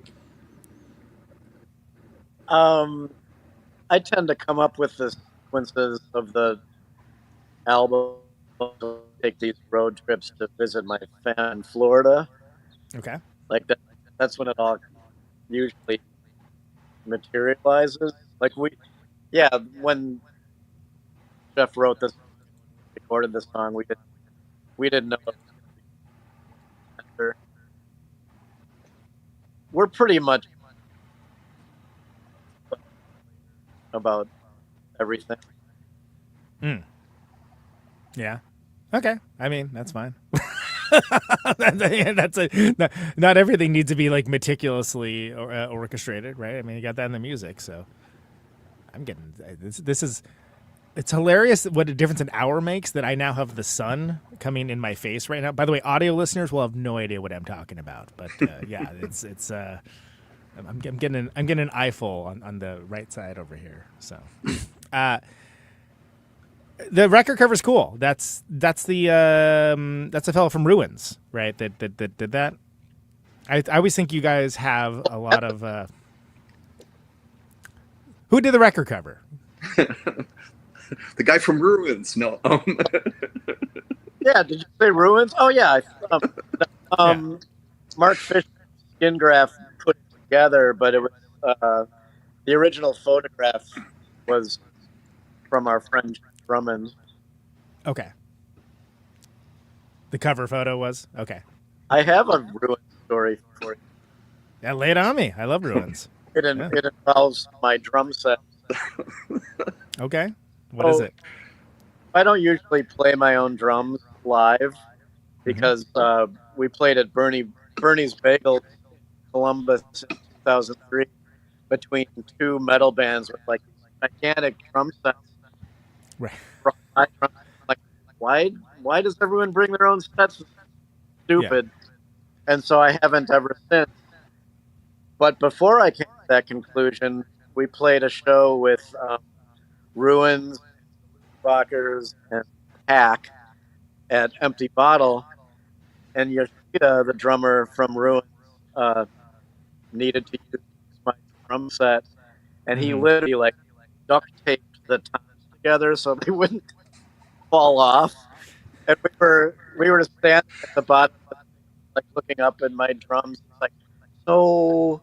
I tend to come up with the sequences of the album. Take these road trips to visit my family in Florida. Okay. Like that's when it all usually materializes. Like when Jeff wrote this, recorded this song, we didn't know. We're pretty much about everything. Yeah. Okay. I mean, that's fine. Not everything needs to be like meticulously orchestrated, right? I mean, you got that in the music, so I'm getting it's hilarious what a difference an hour makes that I now have the sun coming in my face right now. By the way, audio listeners will have no idea what I'm talking about, but yeah, it's I'm getting an eyeful on the right side over here. So, the record cover's cool. That's the fellow from Ruins, right? That did that. I always think you guys have a lot of. Who did the record cover? The guy from Ruins. No. Yeah, did you say Ruins? Oh yeah. Mark Fisher, Skin Graft put it together, but it was the original photograph was from our friend Drummond. Okay. The cover photo was okay. I have a Ruins story for you. Yeah, lay it on me. I love Ruins. It involves my drum set. Okay. What is it? I don't usually play my own drums live because we played at Bernie's Bagel in Columbus in 2003 between two metal bands with like gigantic drum sets. Right. Like, why does everyone bring their own sets? Stupid. Yeah. And so I haven't ever since. But before I came to that conclusion, we played a show with Ruins, Rockers, and Hack at Empty Bottle, and Yoshida, the drummer from Ruins, needed to use my drum set, and he literally like duct taped the toms together so they wouldn't fall off. And we were standing at the bottom, like looking up at my drums, like, so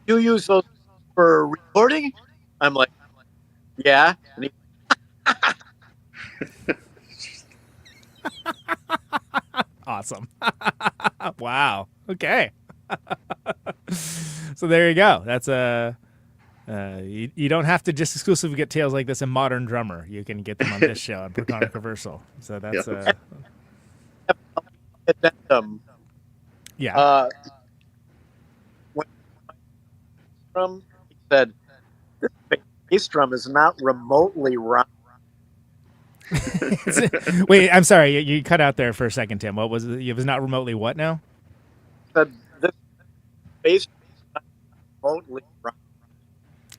you use those for recording? I'm like, yeah. And he, awesome. Wow. Okay. So there you go. That's you don't have to just exclusively get tales like this in Modern Drummer. You can get them on this show on Protonic Reversal. So that's addendum. Yeah. When he said, "This bass drum is not remotely round." Wait, I'm sorry. You cut out there for a second, Tim. What was it? It was not remotely what now? Said this bass drum is not remotely round.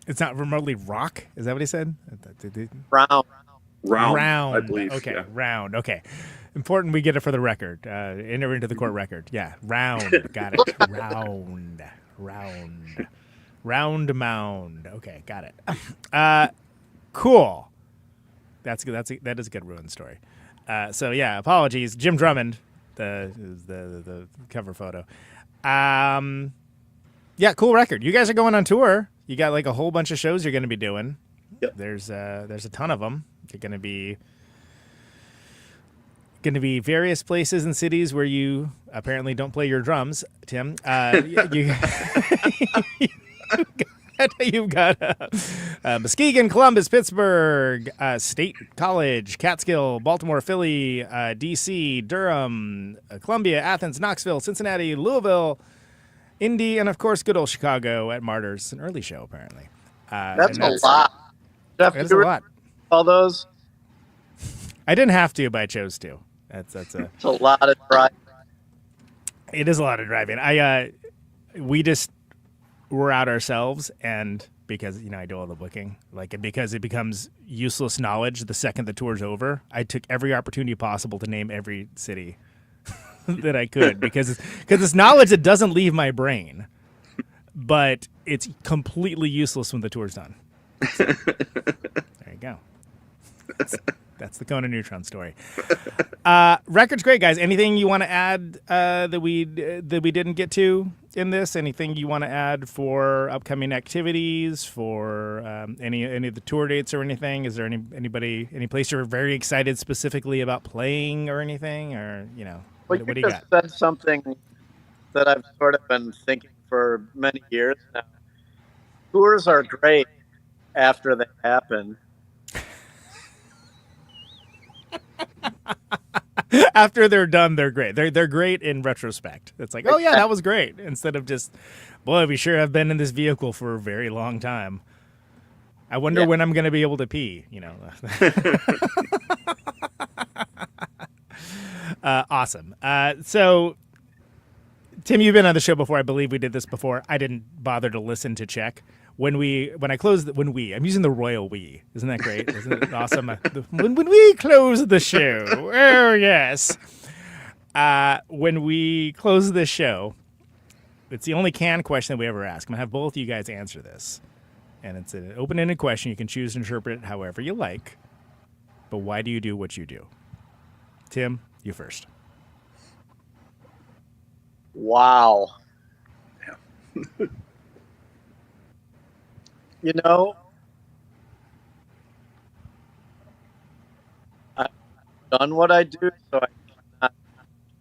It's not remotely rock? Is that what he said? Round, I believe. Okay, yeah. round. Okay. Important we get it for the record. Enter into the court record. Yeah, round. Got it. Round mound. Okay, got it. Cool. That is a good Ruin story. So yeah, apologies, Jim Drummond, the cover photo. Yeah, cool record. You guys are going on tour. You got like a whole bunch of shows you're going to be doing. Yep. There's a ton of them. You're going to be various places and cities where you apparently don't play your drums, Tim. You've got Muskegon, Columbus, Pittsburgh, State College, Catskill, Baltimore, Philly, D.C., Durham, Columbia, Athens, Knoxville, Cincinnati, Louisville, Indy, and of course, good old Chicago at Martyrs. An early show, apparently. That's a lot. Jeff, that's a lot. All those? I didn't have to, but I chose to. It's a lot of driving. It is a lot of driving. We just were out ourselves, and because I do all the booking, because it becomes useless knowledge the second the tour's over. I took every opportunity possible to name every city that I could because it's knowledge that doesn't leave my brain, but it's completely useless when the tour's done. So, there you go. That's the Conan Neutron story. Record's great, guys. Anything you want to add that we didn't get to in this? Anything you want to add for upcoming activities, for any of the tour dates or anything? Is there any place you're very excited specifically about playing or anything? Or what do you got? Said something that I've sort of been thinking for many years now. Tours are great after they happen. After they're done, they're great. They're great in retrospect. It's like, oh yeah, that was great. Instead of just, boy, we sure have been in this vehicle for a very long time. I wonder when I'm going to be able to pee. Awesome. So, Tim, you've been on the show before. I believe we did this before. I didn't bother to listen to check. I'm using the royal we. Isn't that great? Isn't it awesome? When we close the show. Oh, yes. When we close the show, it's the only canned question that we ever ask. I'm going to have both of you guys answer this. And it's an open-ended question. You can choose to interpret it however you like. But why do you do what you do? Tim, you first. Wow. Yeah. I've done what I do, so I cannot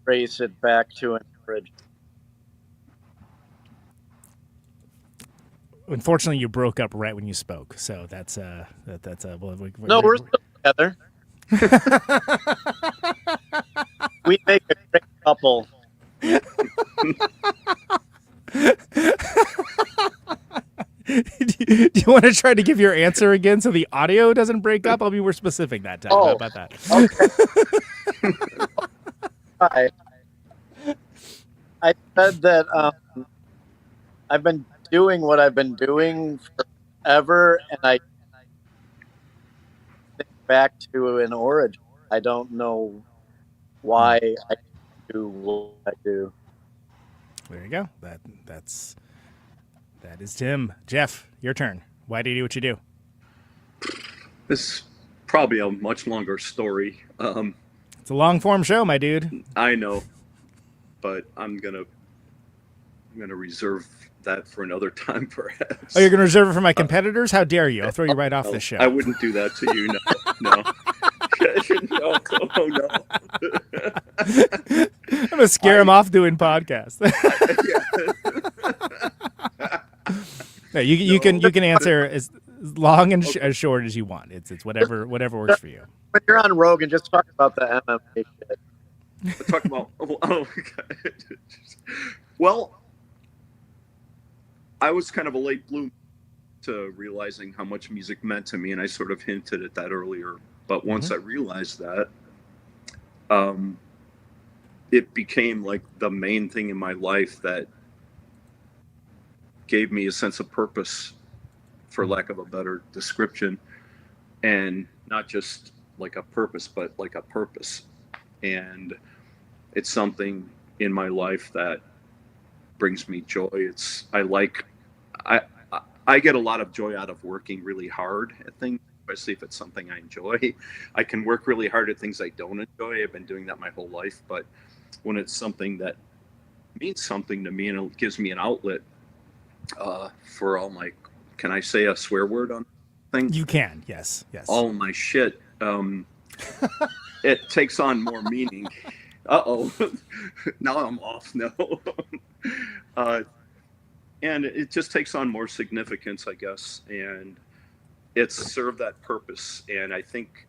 trace it back to an origin. Unfortunately, you broke up right when you spoke, so that's no, we're still together. We make a great couple. Do you want to try to give your answer again so the audio doesn't break up? I'll be more specific that time. How about that? Okay. I said that I've been doing what I've been doing forever, and I think back to an origin. I don't know why I do what I do. There you go. That is Tim. Jeff, your turn. Why do you do what you do? This is probably a much longer story. It's a long-form show, my dude. I know, but I'm gonna reserve that for another time, perhaps. Oh, you're gonna reserve it for my competitors? How dare you? I'll throw you right off the show. I wouldn't do that to you. No. I'm gonna scare him off doing podcasts. No, you can answer as long and as short as you want. It's whatever works for you. When you're on Rogan, just talk about the MMA shit. Talk about well, I was kind of a late bloomer to realizing how much music meant to me, and I sort of hinted at that earlier. But once I realized that, it became like the main thing in my life that gave me a sense of purpose, for lack of a better description, and not just like a purpose, but like a purpose. And it's something in my life that brings me joy. I get a lot of joy out of working really hard at things, especially if it's something I enjoy. I can work really hard at things I don't enjoy. I've been doing that my whole life, but when it's something that means something to me and it gives me an outlet for all my, can I say a swear word on things? You can, yes. All my shit. It takes on more meaning. Uh-oh. Now I'm off. No. And it just takes on more significance, I guess. And it's served that purpose. And I think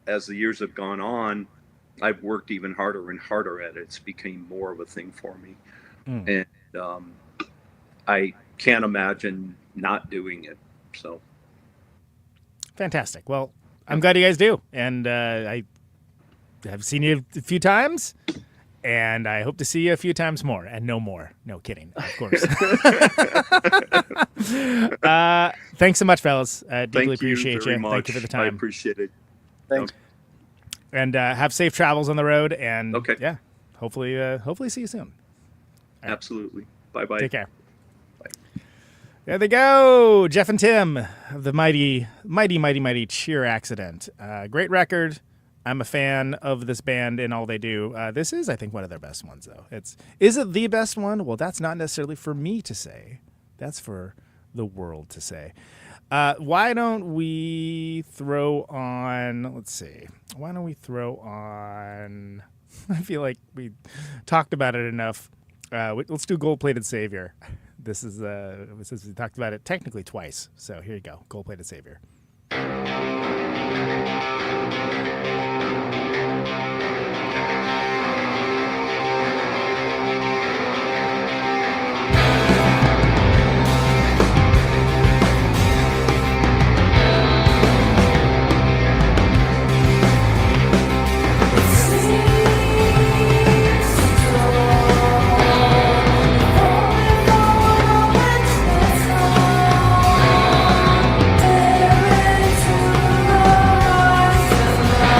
as the years have gone on, I've worked even harder and harder at it. It's become more of a thing for me. And I can't imagine not doing it. So fantastic. Well, I'm glad you guys do. And I have seen you a few times. And I hope to see you a few times more, and no more. No kidding, of course. Thanks so much, fellas. Deeply appreciate you. Very much. Thank you for the time. I appreciate it. Thanks. And have safe travels on the road. And Okay. yeah, hopefully see you soon. Right. Absolutely. Bye-bye. Take care. There they go, Jeff and Tim of the mighty Cheer Accident. Great record. I'm a fan of this band and all they do. This is, I think, one of their best ones, though. Is it the best one? Well, that's not necessarily for me to say. That's for the world to say. Why don't we throw on? Let's see. Why don't we throw on? I feel like we talked about it enough. Let's do Gold-Plated Savior. This is we talked about it technically twice. So here you go, Gold-Plated Savior. Into the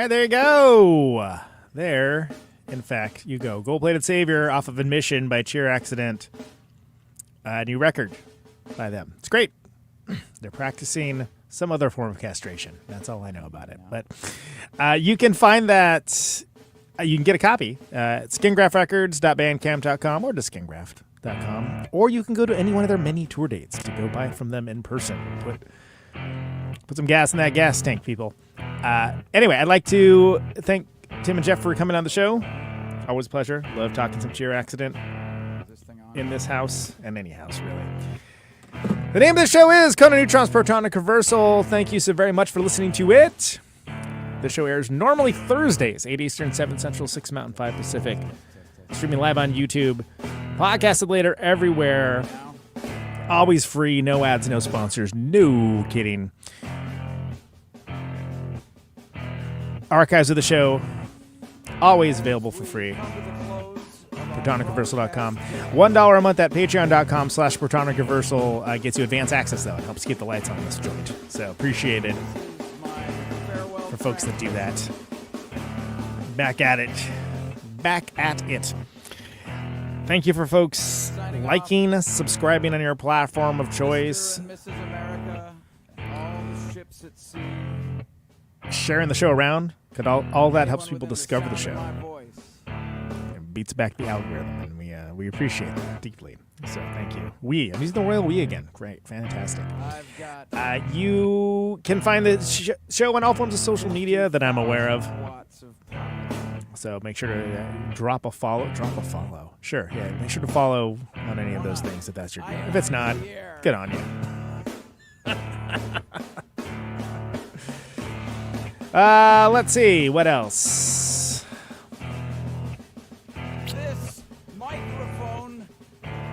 right, there you go. There, in fact, you go. Gold-plated savior off of Admission by Cheer Accident. New record by them. It's great. They're practicing some other form of castration. That's all I know about it. But you can find that. You can get a copy at skingraftrecords.bandcamp.com or to skingraft.com. Or you can go to any one of their many tour dates to go buy it from them in person. Put some gas in that gas tank, people. Anyway, I'd like to thank Tim and Jeff for coming on the show. Always a pleasure. Love talking some Cheer Accident in this house and any house, really. The name of the show is Conan Neutron's Protonic Reversal. Thank you so very much for listening to it. The show airs normally Thursdays, 8 Eastern, 7 Central, 6 Mountain, 5 Pacific. Streaming live on YouTube. Podcasted later everywhere. Always free, no ads, no sponsors. No kidding. Archives of the show, always available for free. ProtonicReversal.com. $1 a month at patreon.com/ProtonicReversal gets you advance access, though. It helps keep the lights on this joint. So appreciate it for folks that do that. Back at it. Thank you for folks liking, subscribing on your platform of choice, sharing the show around, because all that helps people discover the show. It beats back the algorithm, and we appreciate that deeply. So thank you. I'm using the royal we again. Great, fantastic. You can find the show on all forms of social media that I'm aware of. So make sure to drop a follow. Sure, yeah. Make sure to follow on any of those things if that's your deal. If it's not, good on you. Let's see. What else? This microphone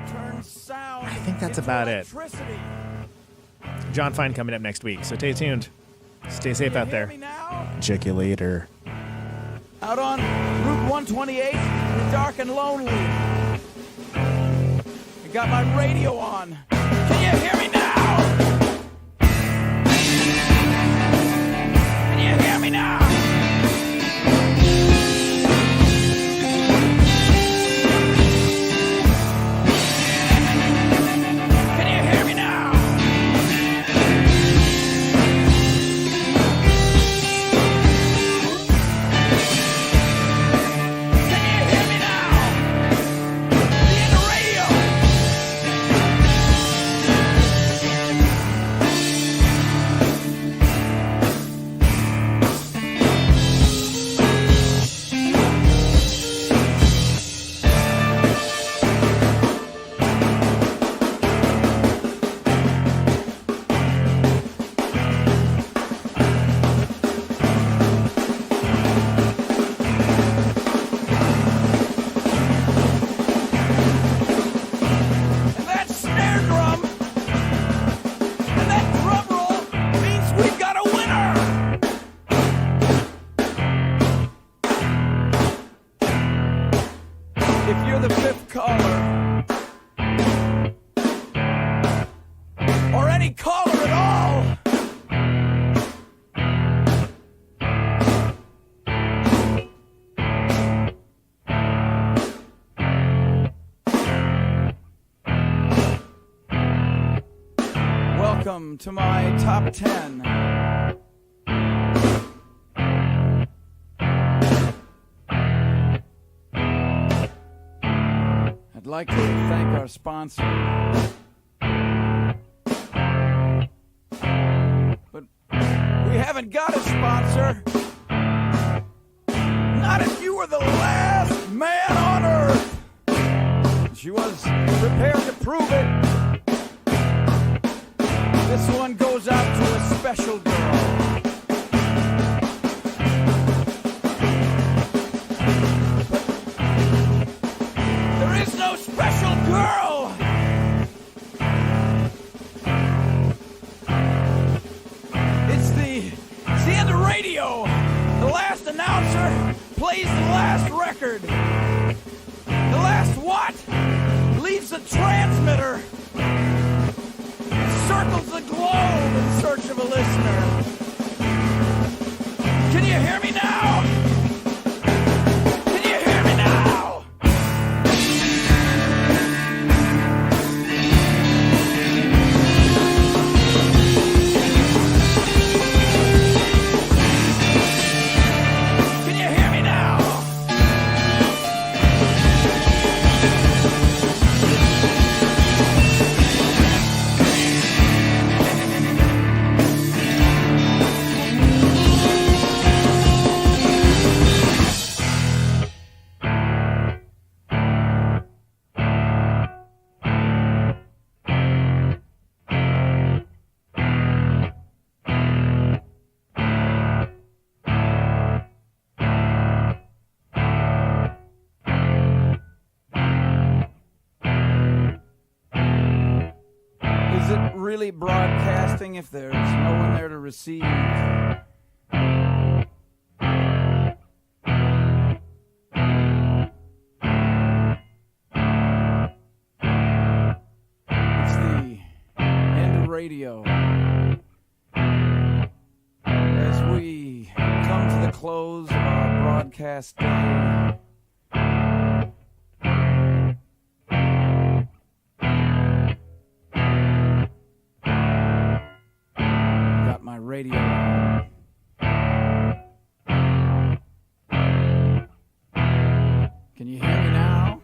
turns sound. I think that's about it. John Fine coming up next week, so stay tuned. Stay safe out there. Check you later. Out on Route 128, you're dark and lonely. I got my radio on. Can you hear me now? Can you hear me now? Can you hear me now? Welcome to my top 10. I'd like to thank our sponsor. But we haven't got a sponsor. Not if you were the last man on earth. She was prepared to prove it. This one goes out to a special girl. But there is no special girl. It's the end of radio. The last announcer plays the last record. The last what? Leaves the transmitter. Circles the globe in search of a listener. Can you hear me now? it really broadcasting if there's no one there to receive? It's the end of radio. As we come to the close of our broadcast day, got my radio on. Can you hear me now?